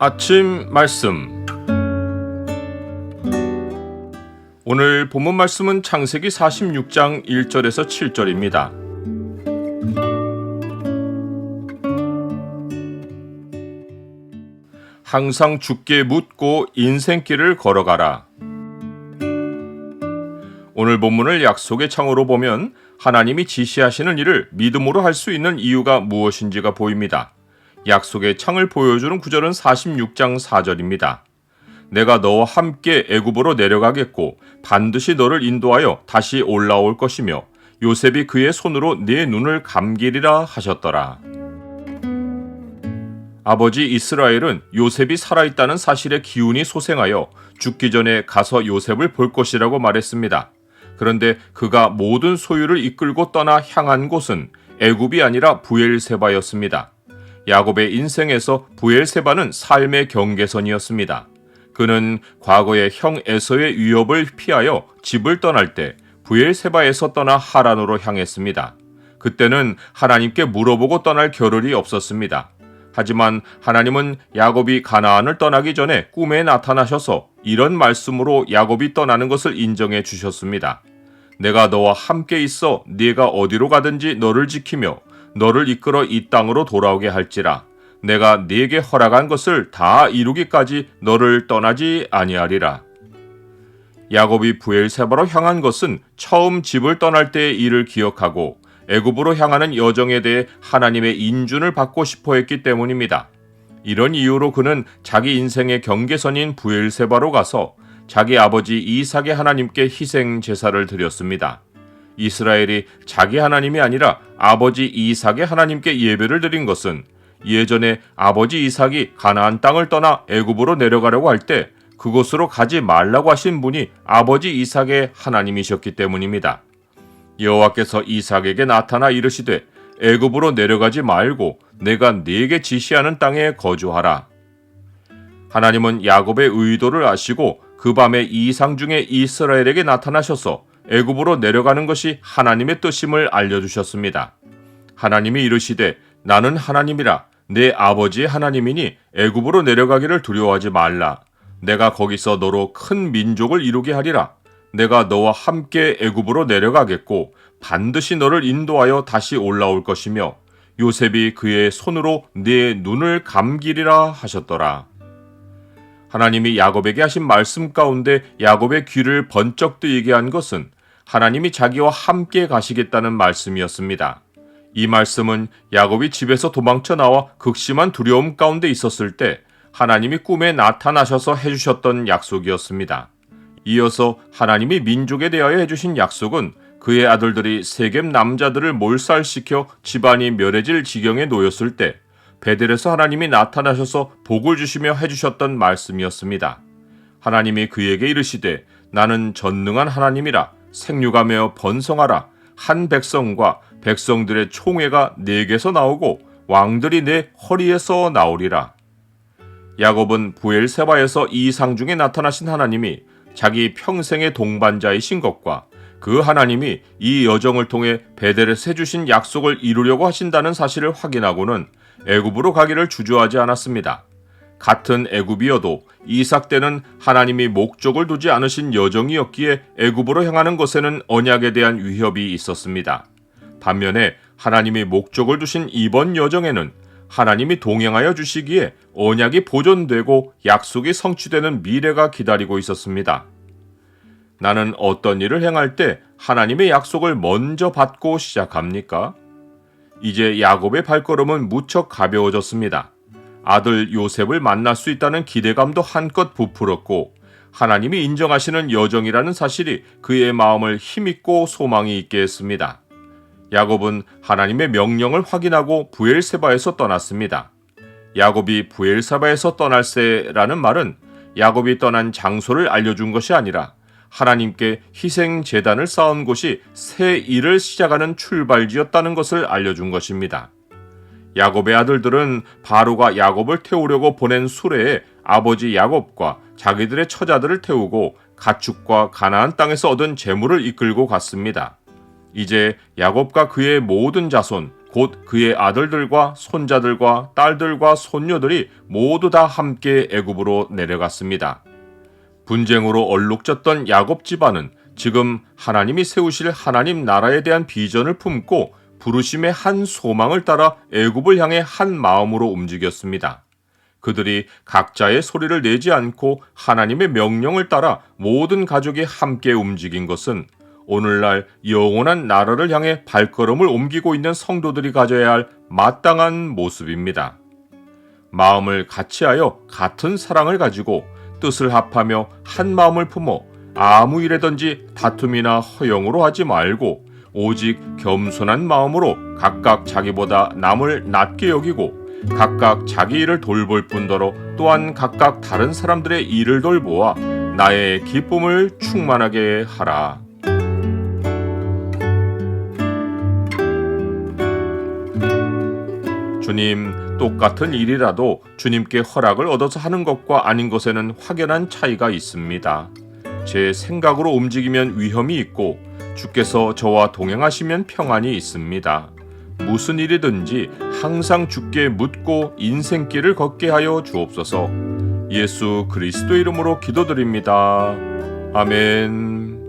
아침 말씀. 오늘 본문 말씀은 창세기 46장 1절에서 7절입니다. 항상 주께 묻고 인생길을 걸어가라. 오늘 본문을 약속의 창으로 보면 하나님이 지시하시는 일을 믿음으로 할 수 있는 이유가 무엇인지가 보입니다. 약속의 창을 보여주는 구절은 46장 4절입니다. 내가 너와 함께 애굽으로 내려가겠고 반드시 너를 인도하여 다시 올라올 것이며 요셉이 그의 손으로 네 눈을 감기리라 하셨더라. 아버지 이스라엘은 요셉이 살아있다는 사실에 기운이 솟행하여 죽기 전에 가서 요셉을 볼 것이라고 말했습니다. 그런데 그가 모든 소유를 이끌고 떠나 향한 곳은 애굽이 아니라 브엘세바였습니다. 야곱의 인생에서 브엘세바는 삶의 경계선이었습니다. 그는 과거의 형 에서의 위협을 피하여 집을 떠날 때 브엘세바에서 떠나 하란으로 향했습니다. 그때는 하나님께 물어보고 떠날 겨를이 없었습니다. 하지만 하나님은 야곱이 가나안을 떠나기 전에 꿈에 나타나셔서 이런 말씀으로 야곱이 떠나는 것을 인정해 주셨습니다. 내가 너와 함께 있어 네가 어디로 가든지 너를 지키며 너를 이끌어 이 땅으로 돌아오게 할지라. 내가 네게 허락한 것을 다 이루기까지 너를 떠나지 아니하리라. 야곱이 브엘세바로 향한 것은 처음 집을 떠날 때의 일을 기억하고 애굽으로 향하는 여정에 대해 하나님의 인준을 받고 싶어 했기 때문입니다. 이런 이유로 그는 자기 인생의 경계선인 브엘세바로 가서 자기 아버지 이삭의 하나님께 희생 제사를 드렸습니다. 이스라엘이 자기 하나님이 아니라 아버지 이삭의 하나님께 예배를 드린 것은 예전에 아버지 이삭이 가나안 땅을 떠나 애굽으로 내려가려고 할 때 그곳으로 가지 말라고 하신 분이 아버지 이삭의 하나님이셨기 때문입니다. 여호와께서 이삭에게 나타나 이르시되 애굽으로 내려가지 말고 내가 네게 지시하는 땅에 거주하라. 하나님은 야곱의 의도를 아시고 그 밤에 이상 중에 이스라엘에게 나타나셔서 애굽으로 내려가는 것이 하나님의 뜻임을 알려주셨습니다. 하나님이 이르시되 나는 하나님이라 내 아버지의 하나님이니 애굽으로 내려가기를 두려워하지 말라. 내가 거기서 너로 큰 민족을 이루게 하리라. 내가 너와 함께 애굽으로 내려가겠고 반드시 너를 인도하여 다시 올라올 것이며 요셉이 그의 손으로 네 눈을 감기리라 하셨더라. 하나님이 야곱에게 하신 말씀 가운데 야곱의 귀를 번쩍 뜨이게 한 것은 하나님이 자기와 함께 가시겠다는 말씀이었습니다. 이 말씀은 야곱이 집에서 도망쳐 나와 극심한 두려움 가운데 있었을 때 하나님이 꿈에 나타나셔서 해주셨던 약속이었습니다. 이어서 하나님이 민족에 대하여 해주신 약속은 그의 아들들이 세겜 남자들을 몰살시켜 집안이 멸해질 지경에 놓였을 때 베델에서 하나님이 나타나셔서 복을 주시며 해주셨던 말씀이었습니다. 하나님이 그에게 이르시되 나는 전능한 하나님이라 생육하며 번성하라. 한 백성과 백성들의 총회가 내게서 나오고 왕들이 내 허리에서 나오리라. 야곱은 브엘세바에서 이상 중에 나타나신 하나님이 자기 평생의 동반자이신 것과 그 하나님이 이 여정을 통해 베델에서 해주신 약속을 이루려고 하신다는 사실을 확인하고는 애굽으로 가기를 주저하지 않았습니다. 같은 애굽이어도 이삭 때는 하나님이 목적을 두지 않으신 여정이었기에 애굽으로 향하는 것에는 언약에 대한 위협이 있었습니다. 반면에 하나님이 목적을 두신 이번 여정에는 하나님이 동행하여 주시기에 언약이 보존되고 약속이 성취되는 미래가 기다리고 있었습니다. 나는 어떤 일을 행할 때 하나님의 약속을 먼저 받고 시작합니까? 이제 야곱의 발걸음은 무척 가벼워졌습니다. 아들 요셉을 만날 수 있다는 기대감도 한껏 부풀었고 하나님이 인정하시는 여정이라는 사실이 그의 마음을 힘있고 소망이 있게 했습니다. 야곱은 하나님의 명령을 확인하고 브엘세바에서 떠났습니다. 야곱이 브엘세바에서 떠날세라는 말은 야곱이 떠난 장소를 알려준 것이 아니라 하나님께 희생 제단을 쌓은 곳이 새 일을 시작하는 출발지였다는 것을 알려준 것입니다. 야곱의 아들들은 바로가 야곱을 태우려고 보낸 수레에 아버지 야곱과 자기들의 처자들을 태우고 가축과 가나안 땅에서 얻은 재물을 이끌고 갔습니다. 이제 야곱과 그의 모든 자손, 곧 그의 아들들과 손자들과 딸들과 손녀들이 모두 다 함께 애굽으로 내려갔습니다. 분쟁으로 얼룩졌던 야곱 집안은 지금 하나님이 세우실 하나님 나라에 대한 비전을 품고 부르심의 한 소망을 따라 애굽을 향해 한 마음으로 움직였습니다. 그들이 각자의 소리를 내지 않고 하나님의 명령을 따라 모든 가족이 함께 움직인 것은 오늘날 영원한 나라를 향해 발걸음을 옮기고 있는 성도들이 가져야 할 마땅한 모습입니다. 마음을 같이하여 같은 사랑을 가지고 뜻을 합하며 한 마음을 품어 아무 일에든지 다툼이나 허영으로 하지 말고 오직 겸손한 마음으로 각각 자기보다 남을 낮게 여기고 각각 자기 일을 돌볼 뿐더러 또한 각각 다른 사람들의 일을 돌보아 나의 기쁨을 충만하게 하라. 주님, 똑같은 일이라도 주님께 허락을 얻어서 하는 것과 아닌 것에는 확연한 차이가 있습니다. 제 생각으로 움직이면 위험이 있고 주께서 저와 동행하시면 평안이 있습니다. 무슨 일이든지 항상 주께 묻고 인생길을 걷게 하여 주옵소서. 예수 그리스도 이름으로 기도드립니다. 아멘.